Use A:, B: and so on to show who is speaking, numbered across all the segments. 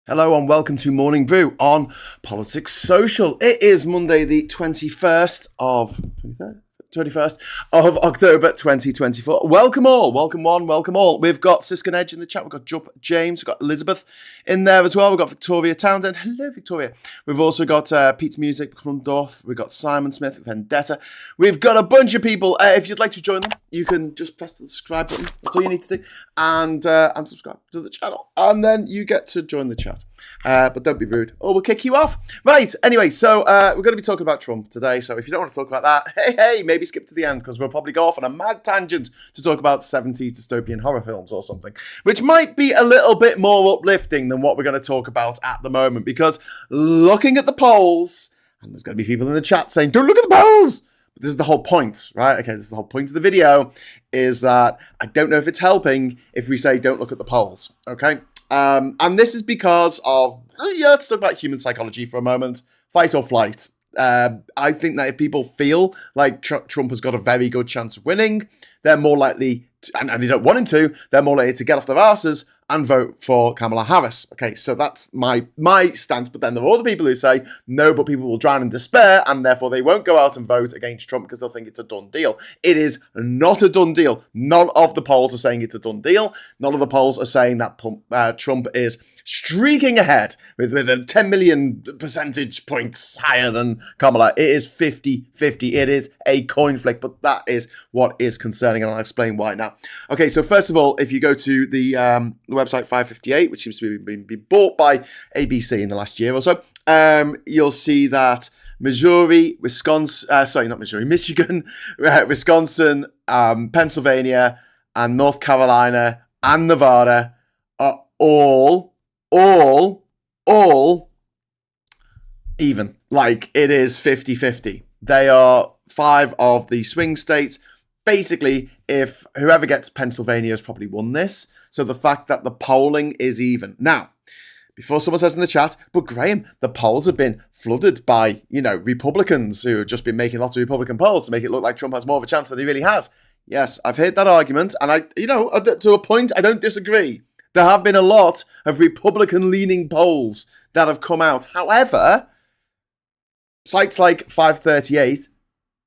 A: Hello and welcome to Morning Brew on Politics Social. It is Monday the 21st of October 2024. Welcome all, welcome one, welcome all. We've got Sisk and Edge in the chat, we've got Jupp James, we've got Elizabeth in there as well, we've got Victoria Townsend. Hello Victoria. We've also got Pete's Music, Krundorf, we've got Simon Smith, Vendetta. We've got a bunch of people. If you'd like to join them, you can just press the subscribe button. That's all you need to do. And subscribe to the channel. And then you get to join the chat. But don't be rude or we'll kick you off. Right, anyway, so we're going to be talking about Trump today. So if you don't want to talk about that, hey, maybe skip to the end because we'll probably go off on a mad tangent to talk about 70s dystopian horror films or something, which might be a little bit more uplifting than what we're going to talk about at the moment. Because looking at the polls, and there's going to be people in the chat saying, don't look at the polls. But this is the whole point, right? Okay, this is the whole point of the video, is that I don't know if it's helping if we say don't look at the polls, okay? And this is because of, let's talk about human psychology for a moment. Fight or flight. I think that if people feel like Trump has got a very good chance of winning, they're more likely, and they don't want him to, they're more likely to get off their asses and vote for Kamala Harris. Okay, so that's my stance. But then there are other people who say, no, but people will drown in despair, and therefore they won't go out and vote against Trump because they'll think it's a done deal. It is not a done deal. None of the polls are saying it's a done deal. None of the polls are saying that Trump is streaking ahead with a 10 million percentage points higher than Kamala. It is 50-50. It is a coin flick, but that is what is concerning, and I'll explain why now. Okay, so first of all, if you go to the website 558, which seems to be bought by ABC in the last year or so, you'll see that Michigan, Wisconsin, Pennsylvania, and North Carolina and Nevada are all even. Like, it is 50-50. They are 5 of the swing states. Basically, if whoever gets Pennsylvania has probably won this. So the fact that the polling is even. Now, before someone says in the chat, but Graham, the polls have been flooded by, Republicans who have just been making lots of Republican polls to make it look like Trump has more of a chance than he really has. Yes, I've heard that argument. And to a point, I don't disagree. There have been a lot of Republican-leaning polls that have come out. However, sites like 538,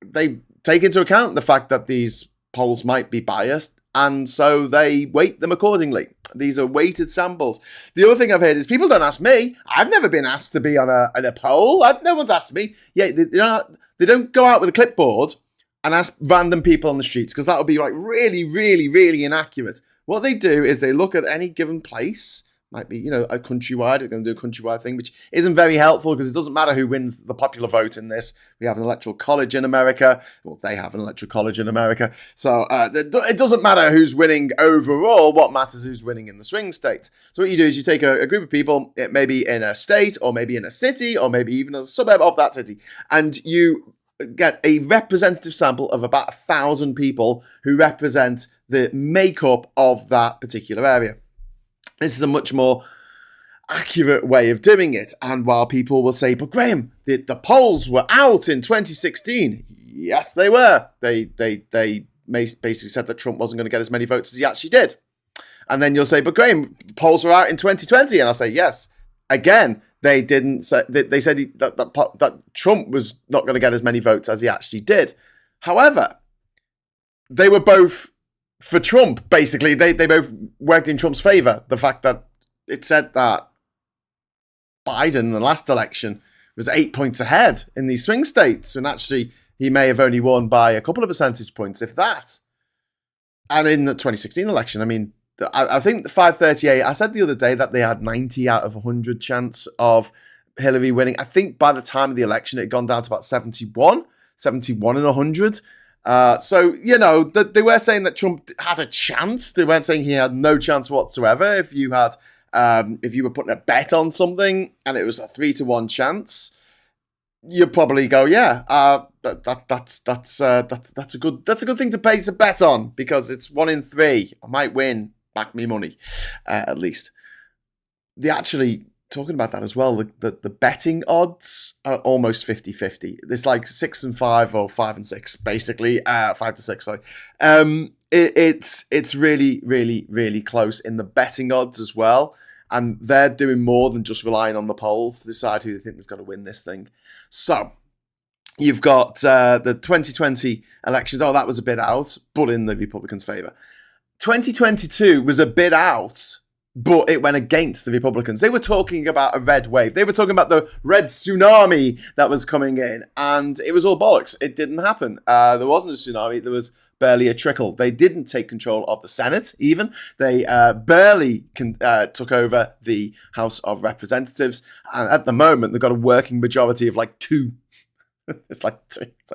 A: they take into account the fact that these polls might be biased, and so they weight them accordingly. These are weighted samples. The other thing I've heard is people don't ask me. I've never been asked to be on a poll. No one's asked me. Yeah, they don't go out with a clipboard and ask random people on the streets, because that would be like really, really, really inaccurate. What they do is they look at any given place. Might be, a countrywide. They're going to do a countrywide thing, which isn't very helpful because it doesn't matter who wins the popular vote in this. We have an electoral college in America. Well, they have an electoral college in America. So it doesn't matter who's winning overall. What matters is who's winning in the swing states. So what you do is you take a group of people, it may be in a state or maybe in a city or maybe even a suburb of that city, and you get a representative sample of about 1,000 people who represent the makeup of that particular area. This is a much more accurate way of doing it. And while people will say, but Graham, the polls were out in 2016. Yes, they were. They basically said that Trump wasn't going to get as many votes as he actually did. And then you'll say, but Graham, polls were out in 2020. And I'll say, yes. Again, they didn't say, they said that Trump was not going to get as many votes as he actually did. However, they were both for Trump, basically. They both worked in Trump's favor. The fact that it said that Biden in the last election was 8 points ahead in these swing states, and actually he may have only won by a couple of percentage points, if that. And in the 2016 election, I mean, I think the 538, I said the other day that they had 90 out of 100 chance of Hillary winning. I think by the time of the election, it had gone down to about 71 in 100. So, they were saying that Trump had a chance. They weren't saying he had no chance whatsoever. If you were putting a bet on something and it was a 3-1 chance, you'd probably go, yeah, that's a good thing to place a bet on, because it's 1 in 3. I might win. Back me money, at least. Talking about that as well, the betting odds are almost 50-50. It's like 6 and 5 or 5 and 6, basically. 5 to 6, sorry. It's really, really, really close in the betting odds as well. And they're doing more than just relying on the polls to decide who they think is going to win this thing. So you've got the 2020 elections. Oh, that was a bit out, but in the Republicans' favour. 2022 was a bit out, but it went against the Republicans. They were talking about a red wave. They were talking about the red tsunami that was coming in, and it was all bollocks. It didn't happen. There wasn't a tsunami. There was barely a trickle. They didn't take control of the Senate, even. They barely took over the House of Representatives. And at the moment, they've got a working majority of like 2. It's like 2. It's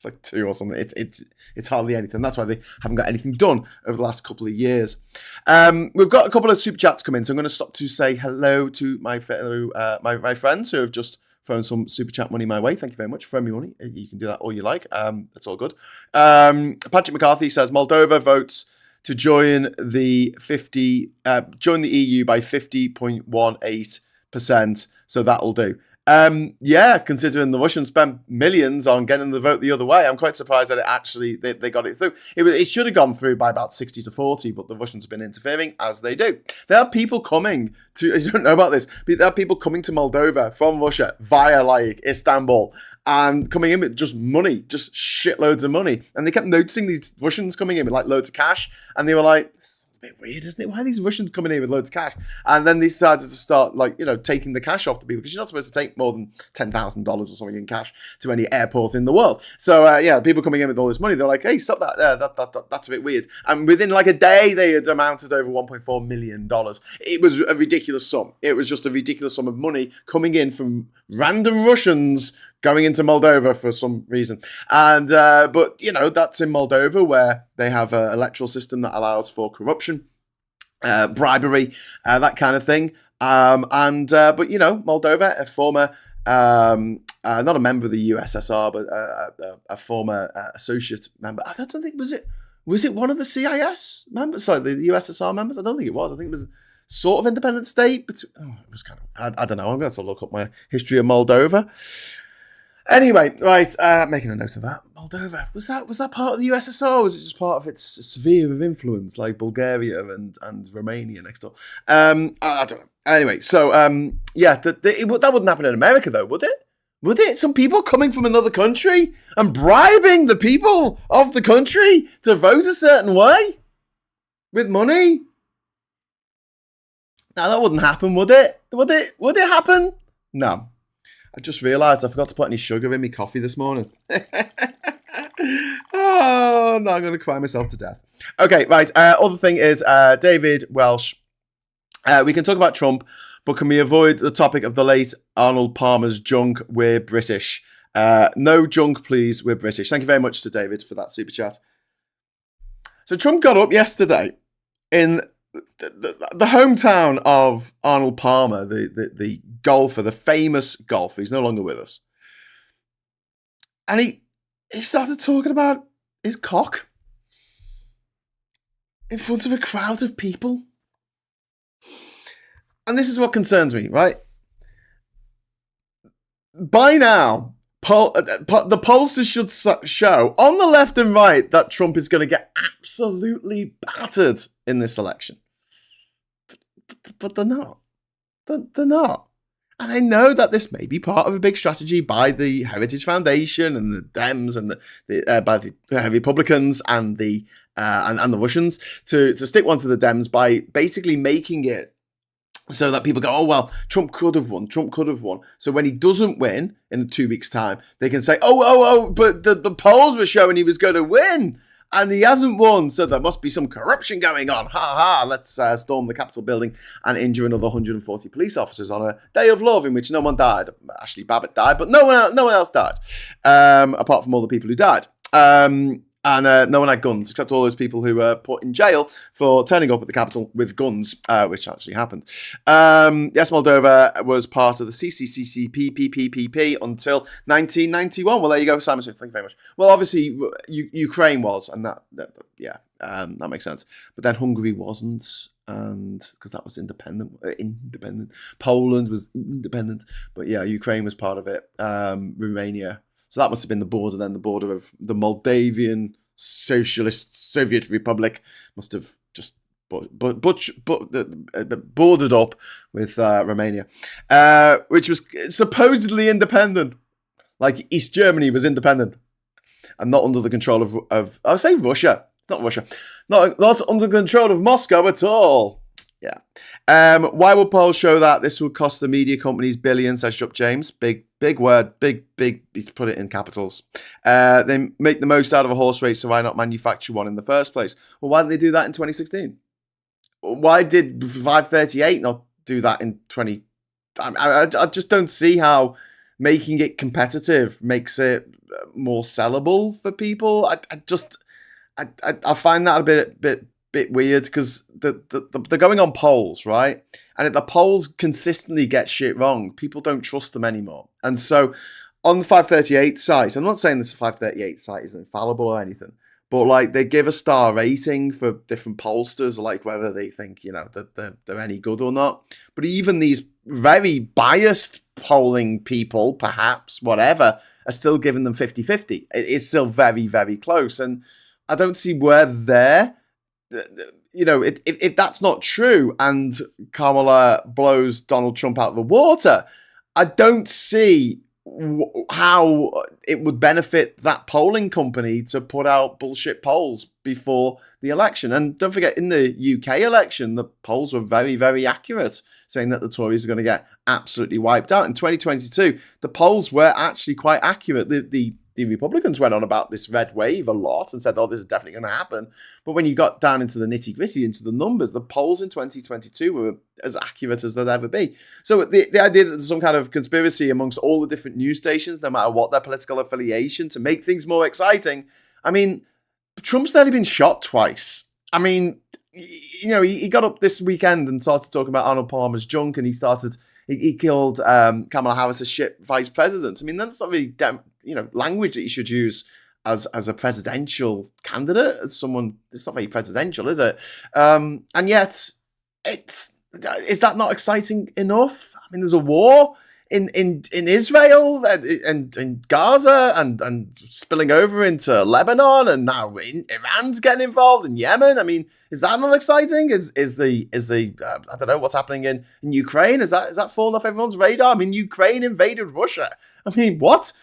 A: like 2 or something. It's hardly anything. That's why they haven't got anything done over the last couple of years. We've got a couple of super chats come in, so I'm going to stop to say hello to my fellow my friends who have just thrown some super chat money my way. Thank you very much. Throw me money. You can do that all you like. That's all good. Patrick McCarthy says Moldova votes to join the EU by 50.18%. So that'll do. Yeah, considering the Russians spent millions on getting the vote the other way, I'm quite surprised that they got it through. It should have gone through by about 60-40, but the Russians have been interfering, as they do. There are people coming to, you don't know about this, but there are people coming to Moldova from Russia via like Istanbul and coming in with just money, just shitloads of money. And they kept noticing these Russians coming in with like loads of cash, and they were like, a bit weird, isn't it? Why are these Russians coming in with loads of cash? And then they decided to start, taking the cash off the people, because you're not supposed to take more than $10,000 or something in cash to any airport in the world. So, people coming in with all this money, they're like, hey, stop that. That's a bit weird. And within like a day, they had amounted over $1.4 million. It was a ridiculous sum. It was just a ridiculous sum of money coming in from random Russians going into Moldova for some reason. And but that's in Moldova, where they have an electoral system that allows for corruption, bribery, that kind of thing. But Moldova, a former not a member of the USSR, but a former associate member. I don't think was it one of the CIS members? Sorry, the USSR members. I don't think it was. I think it was sort of independent state, but it was kind of. I don't know. I'm going to look up my history of Moldova. Anyway, right, making a note of that. Moldova, was that part of the USSR, or was it just part of its sphere of influence, like Bulgaria and Romania next door? I don't know. Anyway, so, that wouldn't happen in America, though, would it? Would it? Some people coming from another country and bribing the people of the country to vote a certain way? With money? No, that wouldn't happen, would it? Would it happen? No. I just realised I forgot to put any sugar in my coffee this morning. Oh, no, I'm going to cry myself to death. Okay, right. Other thing is David Welsh. We can talk about Trump, but can we avoid the topic of the late Arnold Palmer's junk? We're British. No junk, please. We're British. Thank you very much to David for that super chat. So Trump got up yesterday in the hometown of Arnold Palmer, the golfer, the famous golfer. He's no longer with us. And he started talking about his cock in front of a crowd of people. And this is what concerns me, right? By now, the pollsters should show on the left and right that Trump is going to get absolutely battered in this election. But they're not. They're not. And I know that this may be part of a big strategy by the Heritage Foundation and the Dems and by the Republicans and the Russians to stick one to the Dems by basically making it so that people go, oh, well, Trump could have won. So when he doesn't win in 2 weeks' time, they can say, but the polls were showing he was going to win. And he hasn't won, so there must be some corruption going on. Let's storm the Capitol building and injure another 140 police officers on a day of love in which no one died. Ashley Babbitt died, but no one else died, apart from all the people who died. And no one had guns, except all those people who were put in jail for turning up at the Capitol with guns, which actually happened. Yes, Moldova was part of the CCCCP until 1991. Well, there you go, Simon Smith. Thank you very much. Well, obviously, Ukraine was, and that makes sense. But then Hungary wasn't, and because that was independent. Poland was independent, but yeah, Ukraine was part of it. Romania. So that must have been the border then. The border of the Moldavian Socialist Soviet Republic must have just bordered up with Romania, which was supposedly independent. Like East Germany was independent and not under the control of I would say Russia. Not Russia. Not under the control of Moscow at all. Yeah. Why would polls show that this would cost the media companies billions, says Jupp James. Big word. Big. He's put it in capitals. They make the most out of a horse race, so why not manufacture one in the first place? Well, why didn't they do that in 2016? Why did 538 not do that in 20? I just don't see how making it competitive makes it more sellable for people. I find that a bit weird because they're going on polls, right? And if the polls consistently get shit wrong, people don't trust them anymore. And so on the 538 site, I'm not saying this 538 site is infallible or anything, but like they give a star rating for different pollsters, like whether they think, that they're any good or not. But even these very biased polling people, perhaps, whatever, are still giving them 50-50. It's still very, very close. And I don't see where they're, if that's not true and Kamala blows Donald Trump out of the water, I don't see how it would benefit that polling company to put out bullshit polls before the election. And don't forget, in the UK election, the polls were very, very accurate, saying that the Tories were going to get absolutely wiped out. In 2022, the polls were actually quite accurate. The Republicans went on about this red wave a lot and said, oh, this is definitely going to happen. But when you got down into the nitty-gritty, into the numbers, the polls in 2022 were as accurate as they'd ever be. So the idea that there's some kind of conspiracy amongst all the different news stations, no matter what their political affiliation, to make things more exciting. I mean, Trump's nearly been shot twice. I mean, he got up this weekend and started talking about Arnold Palmer's junk, and he killed Kamala Harris as shit vice president. I mean, that's not really language that you should use as a presidential candidate, as someone. It's not very presidential, is it? And yet, is that not exciting enough? I mean, there's a war in Israel and in Gaza and spilling over into Lebanon, and now Iran's getting involved in Yemen. I mean, is that not exciting? Is the I don't know what's happening in Ukraine? Is that falling off everyone's radar? I mean, Ukraine invaded Russia. I mean, what?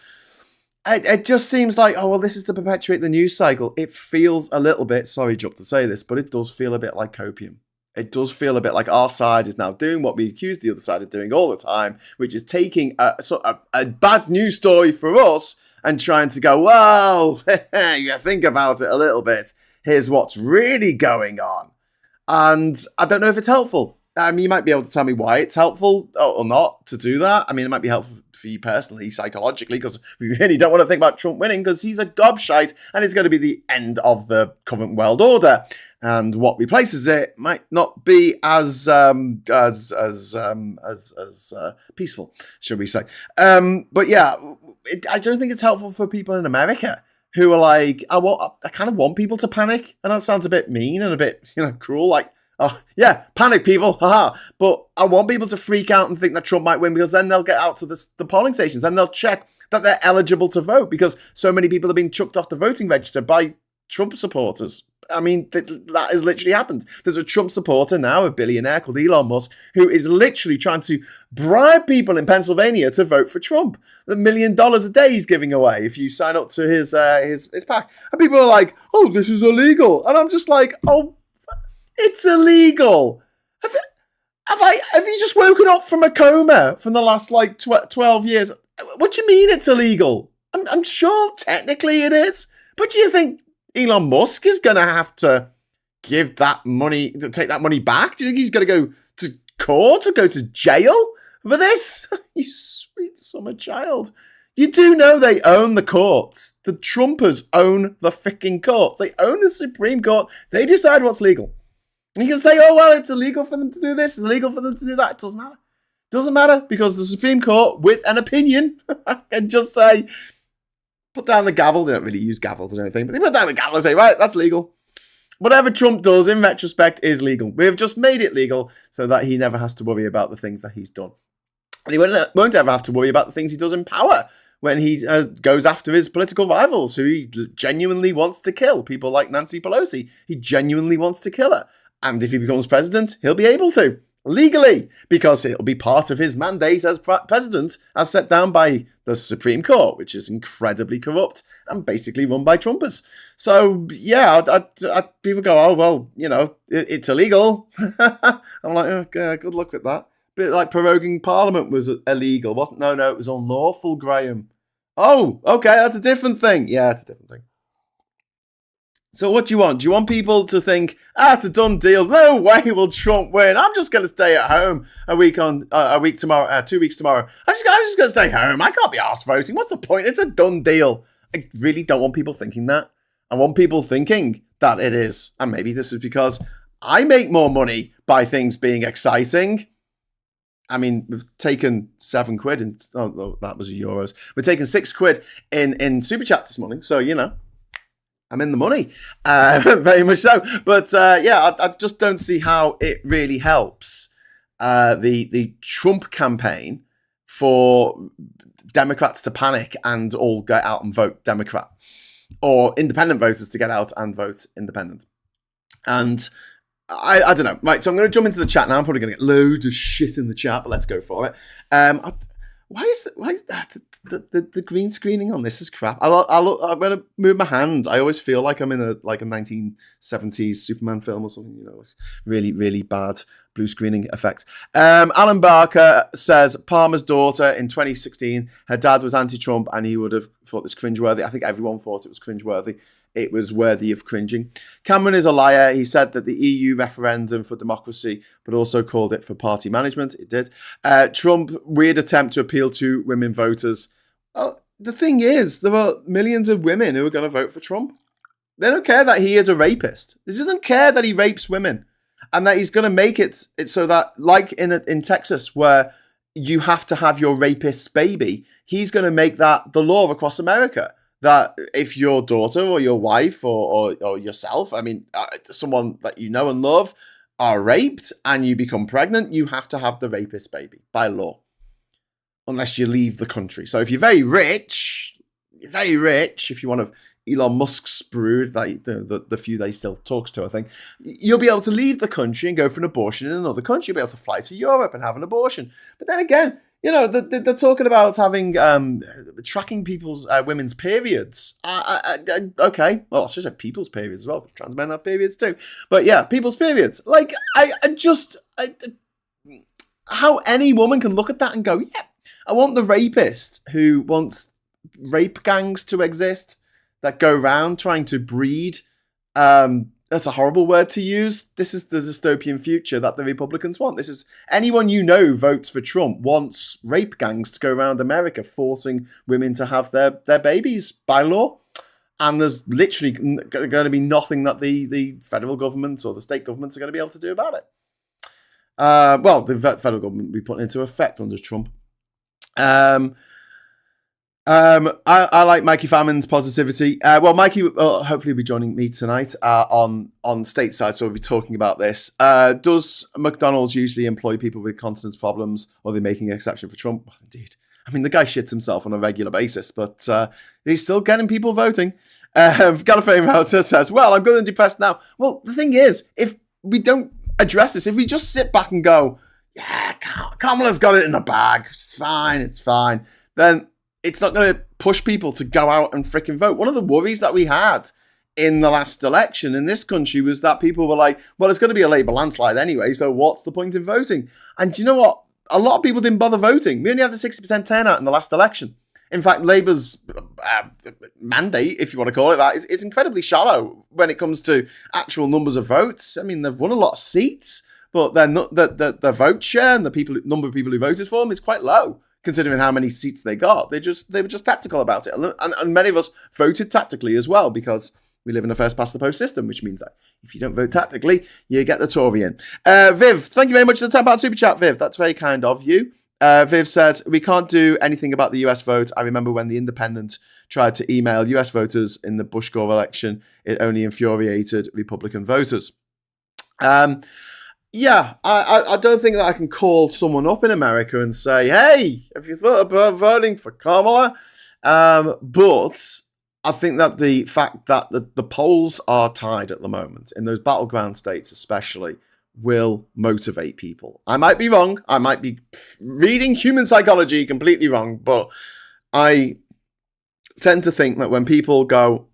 A: It just seems like, oh, well, this is to perpetuate the news cycle. It feels a little bit, sorry, Jupp, to say this, but it does feel a bit like Copium. It does feel a bit like our side is now doing what we accuse the other side of doing all the time, which is taking a bad news story for us and trying to go, well, you think about it a little bit. Here's what's really going on. And I don't know if it's helpful. You might be able to tell me why it's helpful or not to do that. I mean, it might be helpful for you personally, psychologically, because we really don't want to think about Trump winning because he's a gobshite and it's going to be the end of the current world order. And what replaces it might not be as peaceful, should we say? But yeah, I don't think it's helpful for people in America who are like, I kind of want people to panic, and that sounds a bit mean and a bit cruel, like. Oh, yeah, panic, people, haha. But I want people to freak out and think that Trump might win, because then they'll get out to the polling stations and they'll check that they're eligible to vote, because so many people have been chucked off the voting register by Trump supporters. I mean, that has literally happened. There's a Trump supporter now, a billionaire called Elon Musk, who is literally trying to bribe people in Pennsylvania to vote for Trump. $1 million a day he's giving away if you sign up to his PAC. And people are like, oh, this is illegal. And I'm just like, oh, it's illegal. Have you just woken up from a coma from the last 12 years? What do you mean it's illegal? I'm sure technically it is. But do you think Elon Musk is going to have to give that money, to take that money back? Do you think he's going to go to court or go to jail for this? You sweet summer child. You do know they own the courts. The Trumpers own the freaking court. They own the Supreme Court. They decide what's legal. And you can say, oh, well, it's illegal for them to do this, it's illegal for them to do that. It doesn't matter. It doesn't matter, because the Supreme Court, with an opinion, can just say, put down the gavel. They don't really use gavels or anything, but they put down the gavel and say, right, that's legal. Whatever Trump does, in retrospect, is legal. We have just made it legal so that he never has to worry about the things that he's done. And he won't ever have to worry about the things he does in power, when he goes after his political rivals, who he genuinely wants to kill. People like Nancy Pelosi. He genuinely wants to kill her. And if he becomes president, he'll be able to. Legally, because it'll be part of his mandate as president, as set down by the Supreme Court, which is incredibly corrupt and basically run by Trumpers. So, yeah, people go, oh, well, it's illegal. I'm like, okay, good luck with that. Bit like proroguing Parliament was illegal, wasn't? No, it was unlawful, Graham. Oh, okay, that's a different thing. Yeah, it's a different thing. So what do you want? Do you want people to think, it's a done deal? No way will Trump win. I'm just going to stay at home 2 weeks tomorrow. I'm just going to stay home. I can't be arsed voting. What's the point? It's a done deal. I really don't want people thinking that. I want people thinking that it is. And maybe this is because I make more money by things being exciting. I mean, we've taken £7 and that was euros. We're taking £6 in Super Chat this morning. So, I'm in the money, very much so. But I just don't see how it really helps the Trump campaign for Democrats to panic and all get out and vote Democrat, or independent voters to get out and vote independent. And I don't know. Right, so I'm going to jump into the chat now. I'm probably going to get loads of shit in the chat, but let's go for it. Why is the green screening on this is crap? I'm going to move my hand. I always feel like I'm in a 1970s Superman film or something. Really, really bad blue screening effects. Alan Barker says Palmer's daughter in 2016, her dad was anti-Trump and he would have thought this cringeworthy. I think everyone thought it was cringeworthy. It was worthy of cringing. Cameron is a liar. He said that the EU referendum for democracy, but also called it for party management. It did. Trump, weird attempt to appeal to women voters. Well, the thing is, there are millions of women who are going to vote for Trump. They don't care that he is a rapist. They don't care that he rapes women. And that he's going to make it so that, like in Texas, where you have to have your rapist's baby, he's going to make that the law across America. That if your daughter or your wife or yourself, someone that you know and love, are raped and you become pregnant, you have to have the rapist's baby by law. Unless you leave the country. So if you're very rich, if you're one of Elon Musk's brood, like the few that he still talks to, I think, you'll be able to leave the country and go for an abortion in another country. You'll be able to fly to Europe and have an abortion. But then again, they're talking about having tracking people's women's periods. Okay, well, I should say people's periods as well. Trans men have periods too. But yeah, people's periods. Like, how any woman can look at that and go, yeah, I want the rapist who wants rape gangs to exist that go around trying to breed. That's a horrible word to use. This is the dystopian future that the Republicans want. This is anyone votes for Trump wants rape gangs to go around America forcing women to have their babies by law. And there's literally going to be nothing that the federal governments or the state governments are going to be able to do about it. Well, the federal government will be put into effect under Trump. I like Mikey Fammon's positivity. Mikey will hopefully be joining me tonight on stateside, so we'll be talking about this. Does McDonald's usually employ people with continence problems, or are they making an exception for Trump? Well, indeed. I mean, the guy shits himself on a regular basis, but he's still getting people voting. Gallifrey Router says, well, I'm good and depressed now. Well, the thing is, if we don't address this, if we just sit back and go, yeah, Kamala's got it in the bag, it's fine, then it's not going to push people to go out and freaking vote. One of the worries that we had in the last election in this country was that people were like, well, it's going to be a Labour landslide anyway, so what's the point in voting? And do you know what? A lot of people didn't bother voting. We only had a 60% turnout in the last election. In fact, Labour's mandate, if you want to call it that, is incredibly shallow when it comes to actual numbers of votes. I mean, they've won a lot of seats, but their vote share and the number of people who voted for them is quite low, considering how many seats they got. They were just tactical about it. And many of us voted tactically as well, because we live in a first-past-the-post system, which means that if you don't vote tactically, you get the Tory in. Viv, thank you very much for the £10 super chat, Viv. That's very kind of you. Viv says, we can't do anything about the US vote. I remember when The Independent tried to email US voters in the Bush-Gore election. It only infuriated Republican voters. Yeah, I don't think that I can call someone up in America and say, hey, have you thought about voting for Kamala? But I think that the fact that the polls are tied at the moment, in those battleground states especially, will motivate people. I might be wrong. I might be reading human psychology completely wrong, but I tend to think that when people go,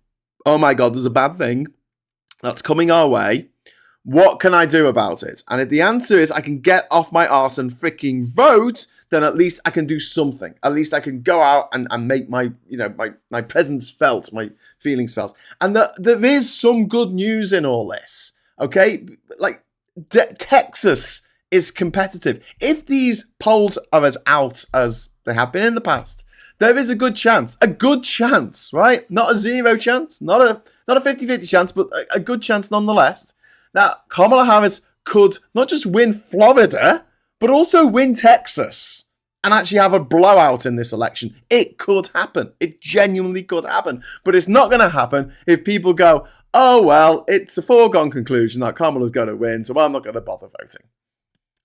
A: oh my God, there's a bad thing that's coming our way, what can I do about it? And if the answer is I can get off my arse and freaking vote, then at least I can do something. At least I can go out and make my presence felt, my feelings felt. And there is some good news in all this, okay? Like, Texas is competitive. If these polls are as out as they have been in the past, there is a good chance, right? Not a 0 chance, not a 50-50 chance, but a good chance nonetheless, that Kamala Harris could not just win Florida, but also win Texas and actually have a blowout in this election. It could happen. It genuinely could happen. But it's not going to happen if people go, oh, well, it's a foregone conclusion that Kamala's going to win, so I'm not going to bother voting.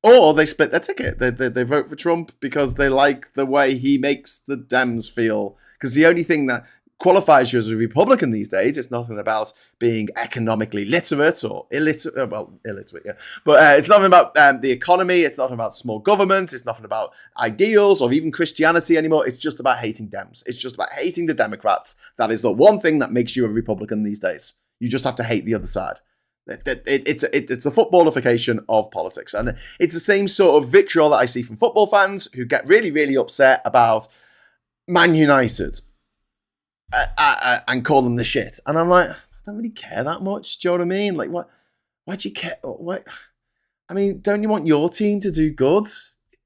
A: Or they split their ticket. They vote for Trump because they like the way he makes the Dems feel. Because the only thing that qualifies you as a Republican these days, it's nothing about being economically literate or illiterate. Well, illiterate, yeah. But it's nothing about the economy. It's nothing about small government. It's nothing about ideals or even Christianity anymore. It's just about hating Dems. It's just about hating the Democrats. That is the one thing that makes you a Republican these days. You just have to hate the other side. It's a footballification of politics. And it's the same sort of vitriol that I see from football fans who get really, really upset about Man United and call them the shit. And I'm like, I don't really care that much. Do you know what I mean? Like, why do you care? What? I mean, don't you want your team to do good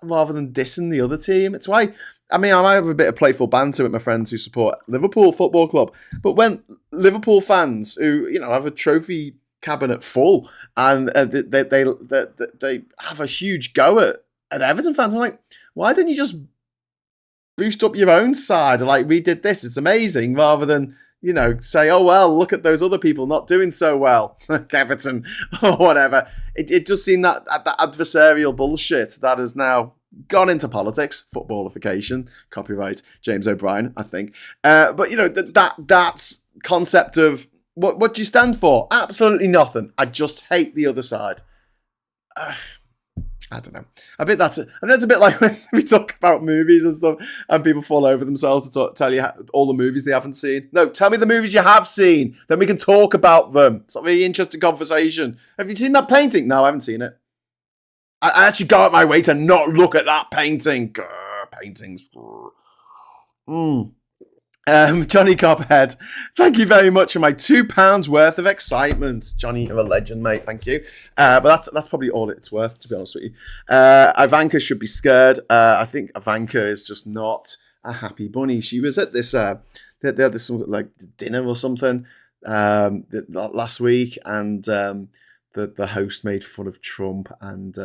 A: rather than dissing the other team? It's why, I mean, I might have a bit of playful banter with my friends who support Liverpool Football Club. But when Liverpool fans who, have a trophy cabinet full and they have a huge go at Everton fans, I'm like, why don't you just boost up your own side? Like, we did this, it's amazing, rather than, say, oh, well, look at those other people not doing so well, like Everton or whatever. It just seemed that adversarial bullshit that has now gone into politics, footballification, copyright James O'Brien, I think. But, that concept of what do you stand for? Absolutely nothing. I just hate the other side. I don't know. I bet that's a bit like when we talk about movies and stuff, and people fall over themselves to tell you all the movies they haven't seen. No, tell me the movies you have seen, then we can talk about them. It's a really interesting conversation. Have you seen that painting? No, I haven't seen it. I actually go out my way to not look at that painting. Grr, paintings. Johnny Copperhead, thank you very much for my £2 worth of excitement. Johnny, you're a legend, mate. Thank you. But that's probably all it's worth, to be honest with you. Ivanka should be scared. I think Ivanka is just not a happy bunny. She was at this, they had this like dinner or something last week, and the host made fun of Trump, and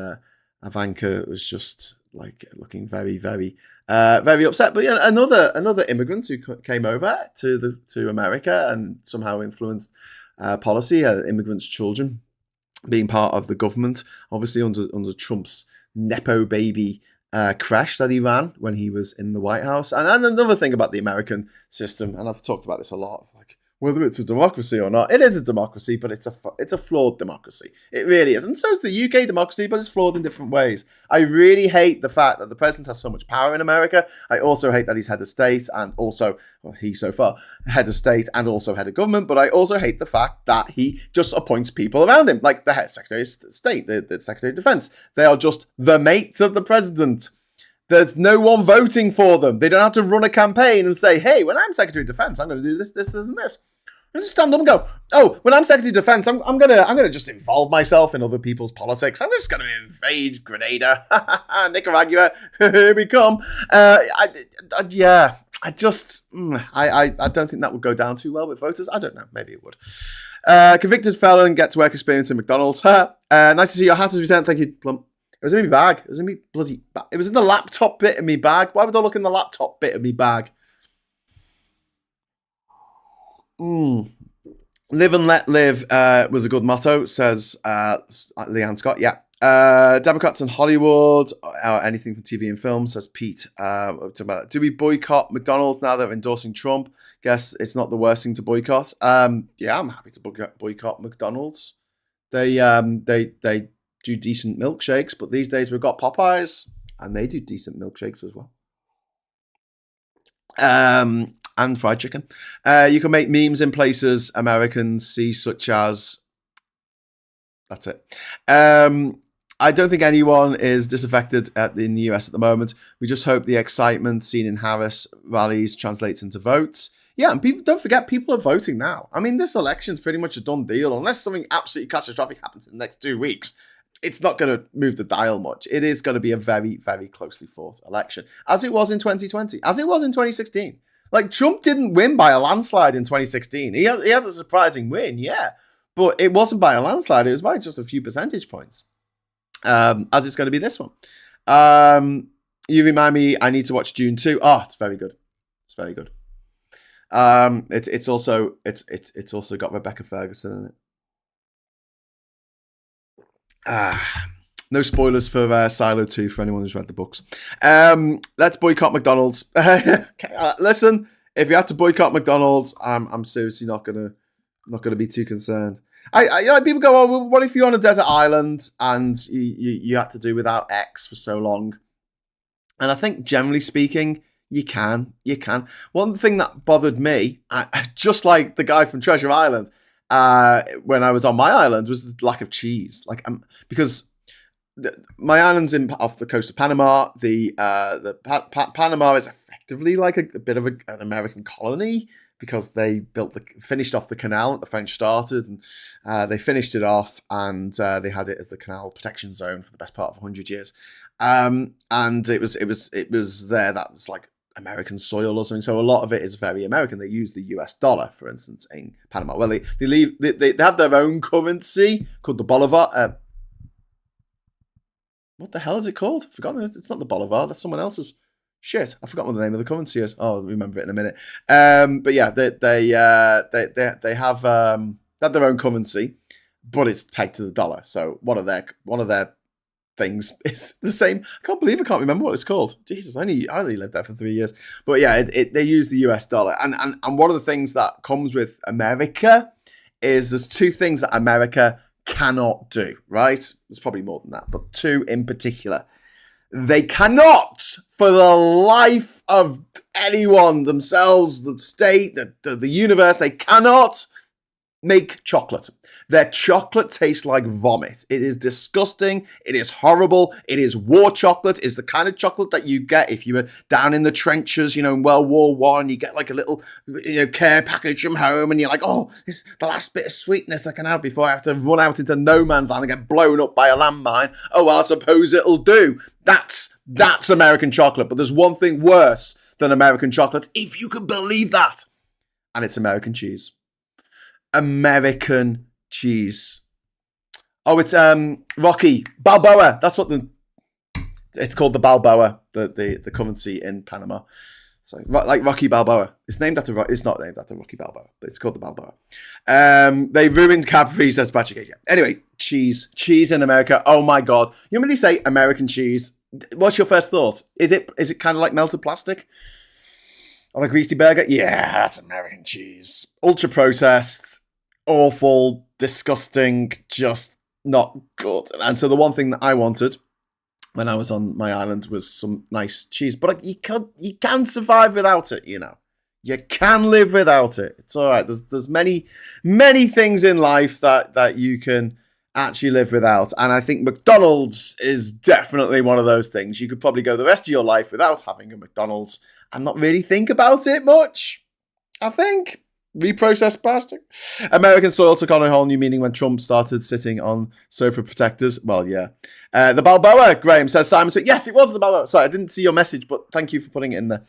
A: Ivanka was just like looking very, very upset. But another immigrant who came over to America and somehow influenced policy, immigrants' children being part of the government, obviously under Trump's Nepo baby crash that he ran when he was in the White House. And another thing about the American system, and I've talked about this a lot, like whether it's a democracy or not, it is a democracy, but it's a flawed democracy. It really is. And so is the UK democracy, but it's flawed in different ways. I really hate the fact that the president has so much power in America. I also hate that he's head of state and also, well, he so far, head of state and also head of government. But I also hate the fact that he just appoints people around him, like the head secretary of state, the secretary of defense. They are just the mates of the president. There's no one voting for them. They don't have to run a campaign and say, hey, when I'm Secretary of Defense, I'm going to do this, this, and this. I just stand up and go, oh, when I'm Secretary of Defense, I'm gonna just involve myself in other people's politics. I'm just gonna invade Grenada, Nicaragua. Here we come. I don't think that would go down too well with voters. I don't know. Maybe it would. Convicted felon gets work experience in McDonald's. Nice to see your hat has returned. Thank you, Plum. It was in my bag. It was in me bloody bag. It was in the laptop bit of me bag. Why would I look in the laptop bit of me bag? Live and let live was a good motto, says Leanne Scott. Yeah. Democrats in Hollywood, anything from TV and film, says Pete. Do we boycott McDonald's now they're endorsing Trump? Guess it's not the worst thing to boycott. Yeah, I'm happy to boycott McDonald's. They do decent milkshakes, but these days we've got Popeyes, and they do decent milkshakes as well. And fried chicken. You can make memes in places Americans see, such as... That's it. I don't think anyone is disaffected in the US at the moment. We just hope the excitement seen in Harris rallies translates into votes. Yeah, and people, don't forget, people are voting now. I mean, this election's pretty much a done deal. Unless something absolutely catastrophic happens in the next 2 weeks, it's not going to move the dial much. It is going to be a very, very closely fought election, as it was in 2020, as it was in 2016. Like, Trump didn't win by a landslide in 2016. He had a surprising win, yeah. But it wasn't by a landslide. It was by just a few percentage points. As it's going to be this one. You remind me, I need to watch Dune 2. Oh, it's very good. It's very good. It's also got Rebecca Ferguson in it. No spoilers for Silo 2 for anyone who's read the books. Let's boycott McDonald's. Listen, if you had to boycott McDonald's, I'm seriously not gonna be too concerned. I people go, oh, well, what if you're on a desert island and you had to do without X for so long? And I think, generally speaking, you can. One thing that bothered me, just like the guy from Treasure Island, when I was on my island, was the lack of cheese. Like, because my island's off the coast of Panama. Panama is effectively like a bit of an American colony, because they finished off the canal that the French started, and they finished it off, and they had it as the canal protection zone for the best part of 100 years. And it was there that was like American soil or something. So a lot of it is very American. They use the US dollar, for instance, in Panama. Well, they have their own currency called the Bolivar. What the hell is it called? I've forgotten. It's not the Bolivar. That's someone else's. Shit, I forgot what the name of the currency is. Oh, I'll remember it in a minute. But yeah, they have their own currency, but it's pegged to the dollar. So one of their things is the same. I can't remember what it's called. Jesus, I only lived there for 3 years. But yeah, they use the US dollar, and one of the things that comes with America is there's two things that America cannot do. Right? There's probably more than that, but two in particular. They cannot, for the life of anyone, themselves, the state, the universe, they cannot make chocolate. Their chocolate tastes like vomit. It is disgusting. It is horrible. It is war chocolate. It's the kind of chocolate that you get if you were down in the trenches, in World War One. You get like a little, care package from home, and you're like, oh, this is the last bit of sweetness I can have before I have to run out into no man's land and get blown up by a landmine. Oh, well, I suppose it'll do. That's American chocolate. But there's one thing worse than American chocolate, if you can believe that, and it's American cheese. American cheese. Oh, it's Rocky Balboa. That's what it's called, the Balboa, the currency in Panama. So like Rocky Balboa. It's not named after Rocky Balboa, but it's called the Balboa. They ruined Cadbury, says Patrick. Yeah. Anyway, cheese in America. Oh my God! You really say American cheese? What's your first thought? Is it kind of like melted plastic on a greasy burger? Yeah, that's American cheese. Ultra processed, awful, disgusting, just not good. And so the one thing that I wanted when I was on my island was some nice cheese. But you can survive without it, You can live without it. It's all right. There's many, many things in life that you can actually live without. And I think McDonald's is definitely one of those things. You could probably go the rest of your life without having a McDonald's and not really think about it much, I think. Reprocessed plastic. American soil took on a whole new meaning when Trump started sitting on sofa protectors. Well, yeah. The Balboa, Graham says, Simon Smith. Yes, it was the Balboa. Sorry, I didn't see your message, but thank you for putting it in there.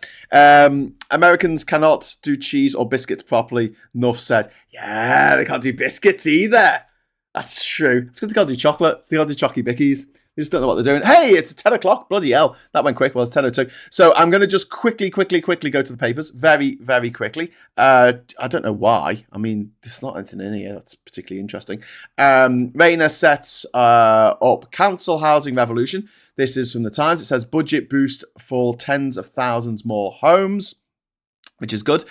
A: Americans cannot do cheese or biscuits properly. Nuff said, yeah, they can't do biscuits either. That's true. It's because they can't do chocolate. They can't do chocky bickies. They just don't know what they're doing. Hey, it's 10 o'clock. Bloody hell. That went quick. Well, it's 10:02. So I'm going to just quickly go to the papers. Very, very quickly. I don't know why. I mean, there's not anything in here that's particularly interesting. Rayner sets up council housing revolution. This is from the Times. It says budget boost for tens of thousands more homes. which is good.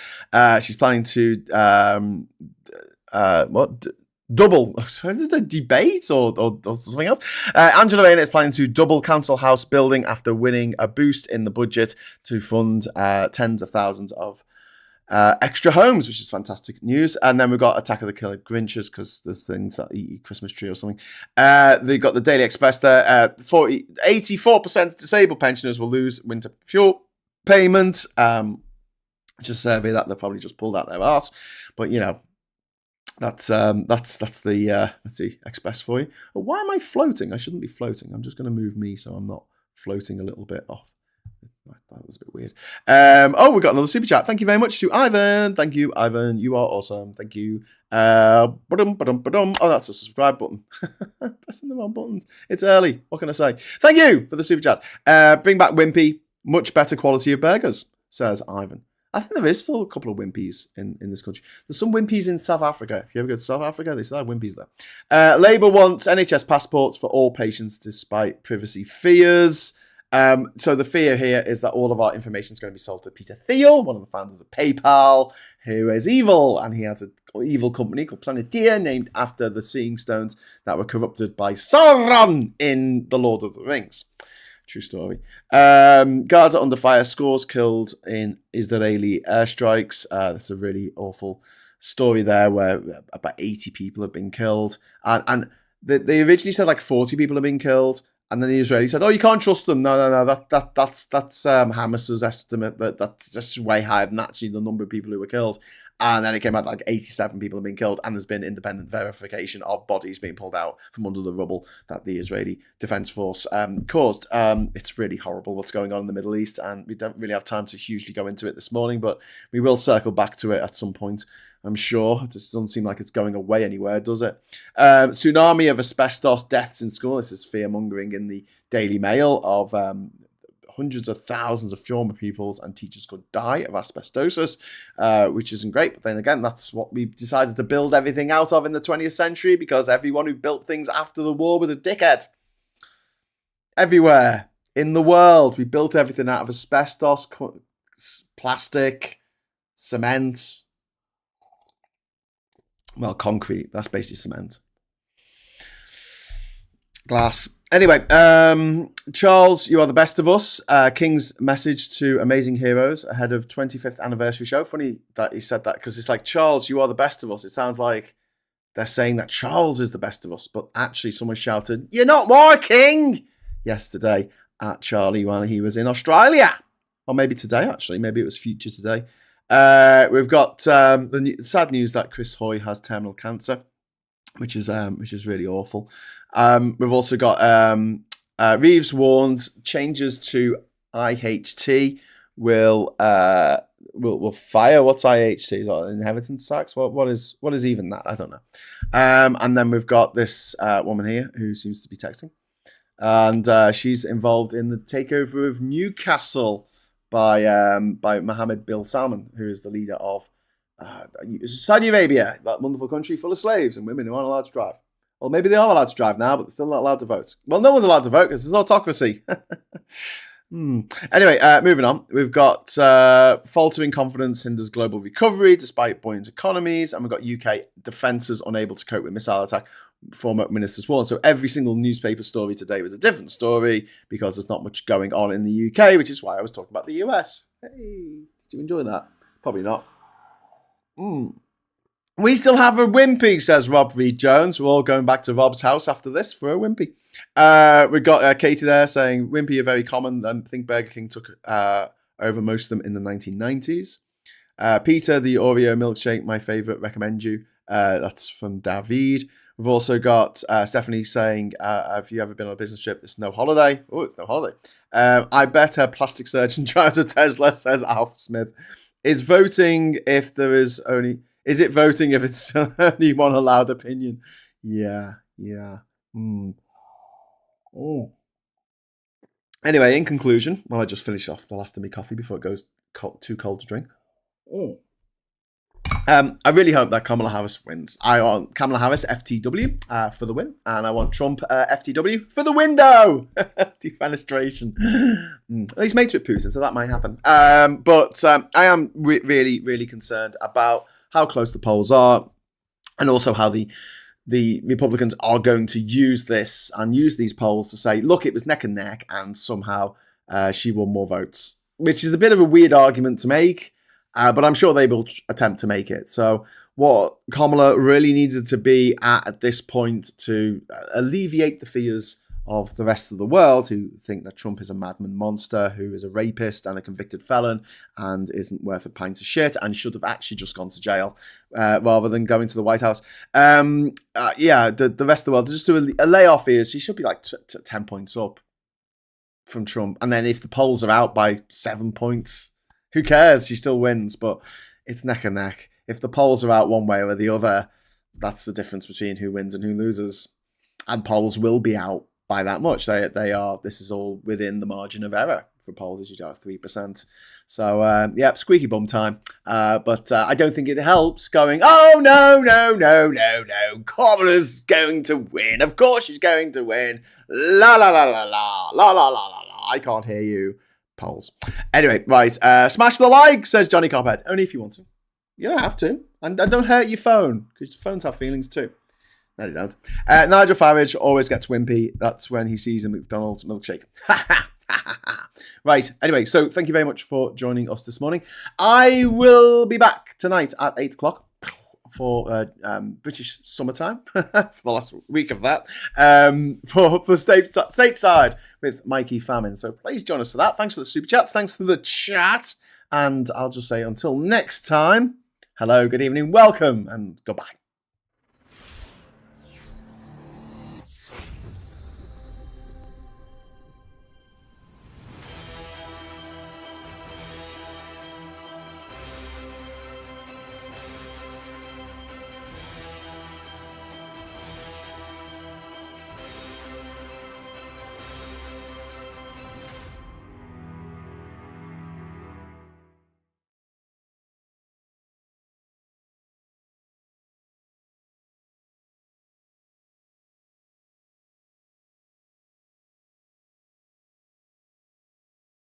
A: She's planning to double. Is it a debate or something else? Angela Rayner is planning to double council house building after winning a boost in the budget to fund tens of thousands of extra homes, which is fantastic news. And then we've got Attack of the Killer Grinches, because there's things that eat your Christmas tree or something. They've got the Daily Express there. 84% of disabled pensioners will lose winter fuel payment. Just survey that they'll probably just pulled out their arse. But that's the let's see, Express for you. Oh, why am I floating? I shouldn't be floating. I'm just going to move me so I'm not floating a little bit off. That was a bit weird. We got another super chat. Thank you very much to Ivan. Thank you, Ivan. You are awesome. Thank you. Oh, that's a subscribe button. Pressing the wrong buttons. It's early. What can I say? Thank you for the super chat. Bring back Wimpy. Much better quality of burgers, says Ivan. I think there is still a couple of Wimpies in this country. There's some Wimpies in South Africa. If you ever go to South Africa, they still have Wimpies there. Labour wants NHS passports for all patients despite privacy fears. So the fear here is that all of our information is going to be sold to Peter Thiel, one of the founders of PayPal, who is evil, and he has an evil company called Planeteer named after the Seeing Stones that were corrupted by Sauron in The Lord of the Rings. True story. Guards are under fire, scores killed in Israeli airstrikes. That's a really awful story there where about 80 people have been killed. And they originally said like 40 people have been killed. And then the Israelis said, "Oh, you can't trust them." No. That's Hamas's estimate, but that's just way higher than actually the number of people who were killed. And then it came out like 87 people have been killed, and there's been independent verification of bodies being pulled out from under the rubble that the Israeli Defense Force caused. It's really horrible what's going on in the Middle East, and we don't really have time to hugely go into it this morning, but we will circle back to it at some point. I'm sure. It just doesn't seem like it's going away anywhere, does it? Tsunami of asbestos deaths in school. This is fear-mongering in the Daily Mail of hundreds of thousands of former pupils and teachers could die of asbestosis, which isn't great. But then again, that's what we decided to build everything out of in the 20th century, because everyone who built things after the war was a dickhead. Everywhere in the world, we built everything out of asbestos, plastic, cement. Well, concrete. That's basically cement. Glass. Anyway, Charles, you are the best of us. King's message to amazing heroes ahead of 25th anniversary show. Funny that he said that, because it's like, Charles, you are the best of us. It sounds like they're saying that Charles is the best of us, but actually someone shouted, "You're not working!" yesterday at Charlie while he was in Australia. Or maybe today, actually. Maybe it was future today. We've got the sad news that Chris Hoy has terminal cancer, which is really awful. We've also got Reeves warns changes to IHT will fire. What's IHT? Is that inheritance tax? What is even that? I don't know. And then we've got this woman here who seems to be texting, and she's involved in the takeover of Newcastle by Mohammed bin Salman, who is the leader of Saudi Arabia, that wonderful country full of slaves and women who aren't allowed to drive. Well, maybe they are allowed to drive now, but they're still not allowed to vote. Well, no one's allowed to vote because it's autocracy. Anyway, moving on. We've got faltering confidence hinders global recovery despite buoyant economies, and we've got UK defences unable to cope with missile attack. Former ministers warned. So every single newspaper story today was a different story because there's not much going on in the UK, which is why I was talking about the US. Hey, did you enjoy that? Probably not. We still have a Wimpy, says Rob Reed Jones. We're all going back to Rob's house after this for a Wimpy. We've got Katie there saying Wimpy are very common. I think Burger King took over most of them in the 1990s. Peter, the Oreo milkshake, my favourite, recommend you. That's from David. We've also got Stephanie saying, have you ever been on a business trip? It's no holiday. Oh, it's no holiday. I bet her plastic surgeon drives a Tesla, says Alf Smith. Is voting if there is only... Is it voting if it's only one allowed opinion? Yeah. Oh. Anyway, in conclusion, I just finish off the last of my coffee before it goes too cold to drink. I really hope that Kamala Harris wins. I want Kamala Harris FTW for the win, and I want Trump FTW for the window. Defenestration. He's mates with Putin, so that might happen. But I am really, really concerned about how close the polls are, and also how the Republicans are going to use this and use these polls to say, look, it was neck and neck, and somehow she won more votes, which is a bit of a weird argument to make. But I'm sure they will attempt to make it. So what Kamala really needed to be at this point to alleviate the fears of the rest of the world who think that Trump is a madman monster, who is a rapist and a convicted felon and isn't worth a pint of shit and should have actually just gone to jail rather than going to the White House. The rest of the world, just to allay our fears, she should be like 10 points up from Trump. And then if the polls are out by 7 points... who cares? She still wins, but it's neck and neck. If the polls are out one way or the other, that's the difference between who wins and who loses. And polls will be out by that much. They are. This is all within the margin of error for polls, as you know, 3%. So squeaky bum time. But I don't think it helps going, oh no, Kamala's going to win. Of course she's going to win. La la la la la la la la la. I can't hear you. Polls. Anyway, right. Smash the like, says Johnny Cophead. Only if you want to. You don't have to. And don't hurt your phone, because phones have feelings too. No, they don't. Nigel Farage always gets wimpy. That's when he sees a McDonald's milkshake. Right. Anyway, so thank you very much for joining us this morning. I will be back tonight at 8 o'clock for British summertime, for the last week of that, for stateside with Mikey Famine. So please join us for that. Thanks for the super chats. Thanks for the chat. And I'll just say until next time, hello, good evening, welcome, and goodbye.